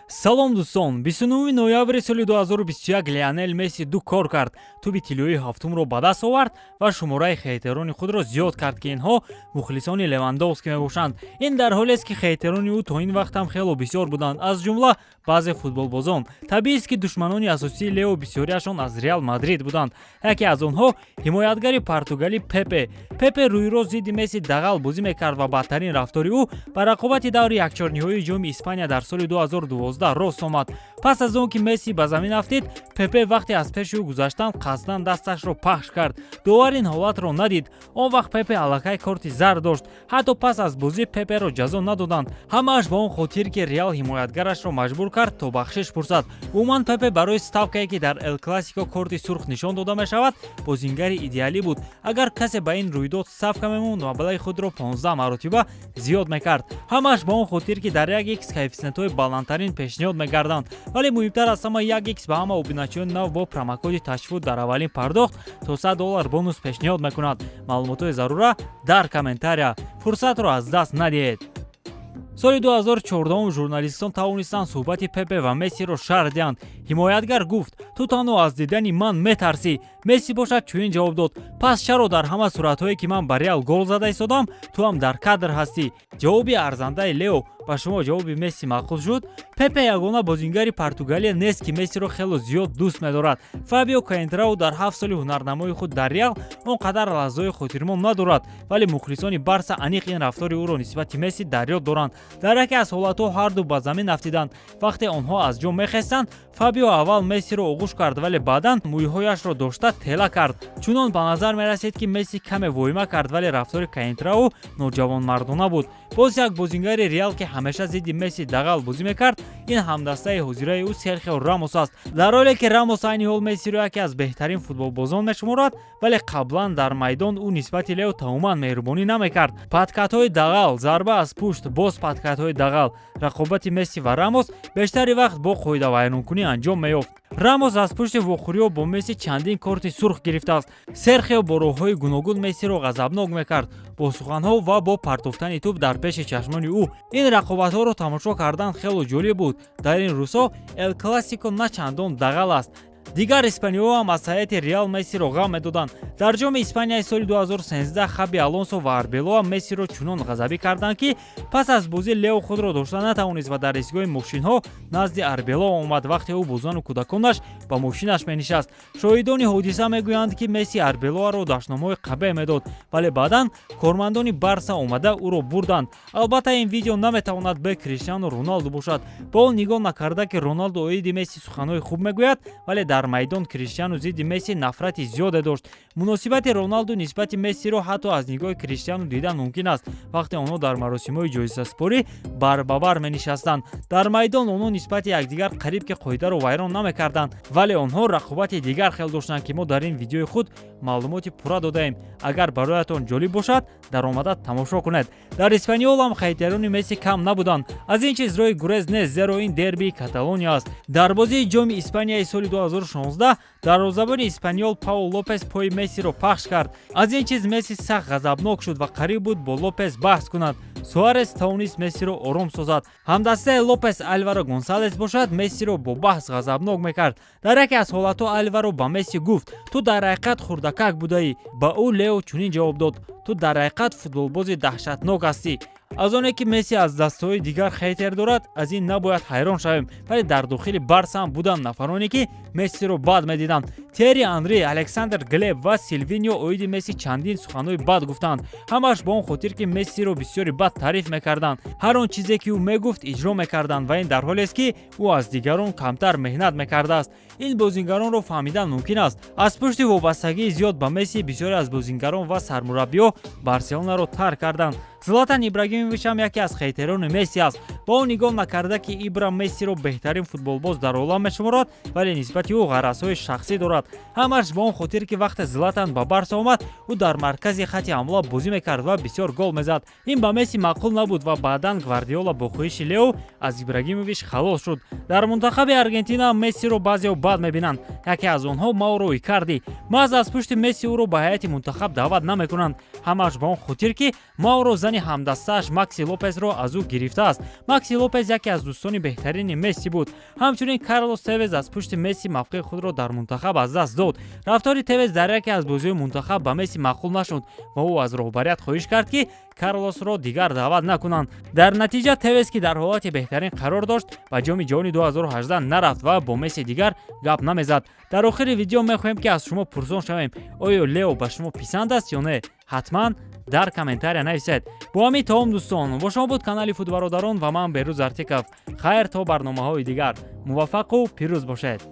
Салом дӯстон, 29 ноябри соли 2021 Лионел Месси ду кор кард. Туби тиллои ҳафтумро ба даст овард ва шумораи хейтерони худро зиёд кард ки инҳо мухлисони Левандовски мебошанд. Ин дар ҳоле аст ки хейтерони ӯ то ин вақт ҳам хело бисёр буданд, аз ҷумла баъзе футболбозон. Табиист ки душманони асосии Лео бисёриашон аз Реал Мадрид буданд. Яке аз онҳо ҳимоятгари португалӣ Пепе. Пепе рӯйрост зидди Месси дағал бозӣ мекард ва бадтарин рафтори ӯ ба рақобати даври якчорниҳоии ҷоми Испания дар соли 2012 рост омад. Пас аз он ки Месси ба замин афтид, Пепе вақте аз пеши ӯ гузаштанд қасдан дасташро пахш кард. Довар ин ҳолатро надид. Он вақт Пепе аллакай корти зард дошт. Ҳатто пас аз бозӣ Пеперо ҷазо надоданд. Ҳамааш ба он хотир ки Реал ҳимоятгарашро маҷбур кард то бахшиш пурсад. умуман Пепе барои ставкае ки дар Эл Классико корти сурх нишон дода мешавад, бозингари идеалӣ буд. Агар касе ба ин рӯйдод ставка мемонд, маблағи худро 15 маротиба зиёд мекард. Ҳамааш ба он хотир ки дар 1x коэффициентҳои баландтарин пешниҳод мегарданд. Вале муҳимтар аз ҳама 1x ба ҳама обиначиёни нав бо промокоди ташвиқ дар аввалин пардохт то $100 бонус пешниҳод мекунад. маълумотои зарура дар комментария. Фурсатро аз даст надиҳед. соли 2014 журналистон тавонистанд суҳбати Пепе ва Мессиро шарҳ диҳанд. ҳимоятгар гуфт: ту танҳо аз дидани ман метарсӣ. Месси бошад чунин ҷавоб дод: пас чаро дар ҳама суратҳое ки ман ба Реал гол зада истодам, ту ҳам дар кадр ҳастӣ? ҷавоби арзандаи Лео ба шумо ҷавоби Месси маъқул шуд? Пепе ягона бозингари Португалия нест ки Мессиро хело зиёд дӯст медорад. Фабио Коэнтрау дар 7 соли ҳунарнамоии худ дар Реал он қадар лаҳзаҳои хотирмон надорад, вале мухлисони Барса аниқ ин рафтори ӯро нисбати Месси дар ёд доранд. дар яке аз ҳолатҳо ҳарду ба замин афтиданд. вақте онҳо аз ҷо мехестанд, Фабио аввал Мессиро оғӯш кард, вале баъдан мӯйҳояшро дошта тела кард. чунон ба назар мерасид ки Месси каме воима кард, вале рафтори Коэнтрау ноҷавонмардона буд. боз як бозингари Реал ки ҳамеша зидди Месси дағал бозӣ мекард, ин ҳамдастаи ҳозираи ӯ Серхио Рамос аст. дар ҳоле ки Рамос айни ҳол Мессиро яке аз беҳтарин футболбозон мешуморад, вале қаблан дар майдон ӯ нисбати Лео таъмуман меҳрубонӣ намекард. падкатҳои дағал, зарба аз пушт, боз падкатҳои дағал. рақобати Месси ва Рамос бештари вақт бо қоидавайронкунӣ анҷом меёфт. Рамос аз пушти вохӯриҳо бо Месси чандин корти сурх гирифтааст. Серхио бо роҳҳои гуногун Мессиро ғазабнок мекард, бо суханҳо ва бо партофтани туп дар пеши чашмони ӯ. ин рақобатҳоро тамошо кардан хело ҷолиб буд. дар ин рӯзҳо Эл Классико на чандон дағал аст. дигар испаниҳо ҳам аз ҳайати Реал Мессиро ғам медоданд. дар ҷоми Испанияи соли 2013 Хаби Алонсо ва Арбело Мессиро чунон ғазабӣ карданд ки пас аз бозӣ Лео худро дошта натавонист ва дар истгоҳи мошинҳо назди Арбело омад вақте ӯ бо зану кӯдаконаш ба мошинаш менишаст. шоҳидони ҳодиса мегӯянд ки Месси Арбелоаро даштномаҳои қабеҳ медод, вале баъдан кормандони Барса омада ӯро бурданд. албатта ин видео наметавонад бе Криштиану Роналду бошад. ба он нигоҳ накарда ки Роналду оиди Месси суханҳои хуб мегӯяд, вале дар майдон Криштиану зидди Месси нафрати зиёде дошт. муносибати Роналду нисбати Мессиро ҳатто аз нигоҳи Криштиану дидан мумкин аст. вақте онҳо дар маросимҳои ҷоизаспорӣ бар ба бар менишастанд, дар майдон онҳо нисбати якдигар қариб ки қоидаро вайрон намекарданд, вале онҳо рақобати дигар хел доштанд ки мо дар ин видеои худ маълумоти пурра додаем. агар бароятон ҷолиб бошад, даромада тамошо кунед. дар Испаниёл ҳам хейтерони Месси кам набуданд. аз ин чиз роҳи гурез нест, зеро ин дербии Каталония аст. дар бозии ҷоми Испанияи соли 2016 дарвозабони Испаниёл Паул Лопес пои Мессиро пахш кард. аз ин чиз Месси сахт ғазабнок шуд ва қариб буд бо Лопес баҳс кунад. Суарес тавонист Мессиро ором созад. ҳамдастаи Лопес Альваро Гонсалес бошад, Мессиро бо баҳс ғазабнок мекард. дар яке аз ҳолатҳо Альваро ба Месси гуфт: ту дар ҳақиқат хурдакак будаӣ. ба ӯ Лео чунин ҷавоб дод: ту дар ҳақиқат футболбози даҳшатнок ҳастӣ. аз оне ки Месси аз дастаҳои дигар хейтер дорад, аз ин набояд ҳайрон шавем, вале дар дохили Барса ҳам буданд нафароне ки Мессиро бад медиданд. Тьерри Анри, Александр Глеб ва Силвиньо оиди Месси чандин суханҳои бад гуфтанд. ҳамааш ба он хотир ки Мессиро бисёри бад таъриф мекарданд. ҳар он чизе ки ӯ мегуфт иҷро мекарданд ва ин дар ҳолест ки ӯ аз дигарон камтар меҳнат мекардааст. ин бозингаронро фаҳмидан мумкин аст. аз пушти вобастагии зиёд ба Месси бисёре аз бозингарон ва сармураббиҳо Барселонаро тарк карданд. Златан Ибрагимович ҳам яке аз хейтерони Месси аст. ба он нигоҳ накарда ки Ибра Мессиро беҳтарин футболбоз дар олам мешуморад, вале нисбати ӯ ғаразҳои шахсӣ дорад. намезад. Ҳамаш ба он хотир ки вақте Златан ба Барса омад, ӯ дар маркази хати ҳамла бозӣ мекард ва бисёр гол мезад. Ин ба Месси маъқул набуд ва баъдан Гвардиола бо хоҳиши Лео аз Ибрагимович халос шуд. Дар мунтахаби Аргентина Мессиро баъзеҳо бад мебинанд. Яке аз онҳо Мауро Икарди. маҳз аз пушти Месси ӯро ба ҳайати мунтахаб даъват намекунанд. ҳамааш ба он хотир ки Мауро зани ҳамдастааш Макси Лопезро аз ӯ гирифтааст. Макси Лопез яке аз дӯстони беҳтарини Месси буд. ҳамчунин Карлос Тевез аз пушти Месси мавқеи худро дар мунтахаб аз даст дод. рафтори Тевез дар яке аз бозиҳои мунтахаб ба Месси маъқул нашуд ва ӯ аз роҳбарият хоҳиш кард ки Карлосро дигар даъват накунанд. дар натиҷа Тевез ки дар ҳолати беҳтарин қарор дошт, ба ҷоми ҷаҳони 2018 нарафт ва бо Месси дигар гап намезад. дар охири видео мехоҳем ки аз шумо пурсон шавем, оё Лео ба шумо писанд аст ё не? ҳатман дар комментария нависед. бо ҳамин таом дӯстон, бо шумо буд канали Футбародарон ва ман Берӯз Артиков. хайр то барномаҳои дигар. муваффақу пирӯз бошед.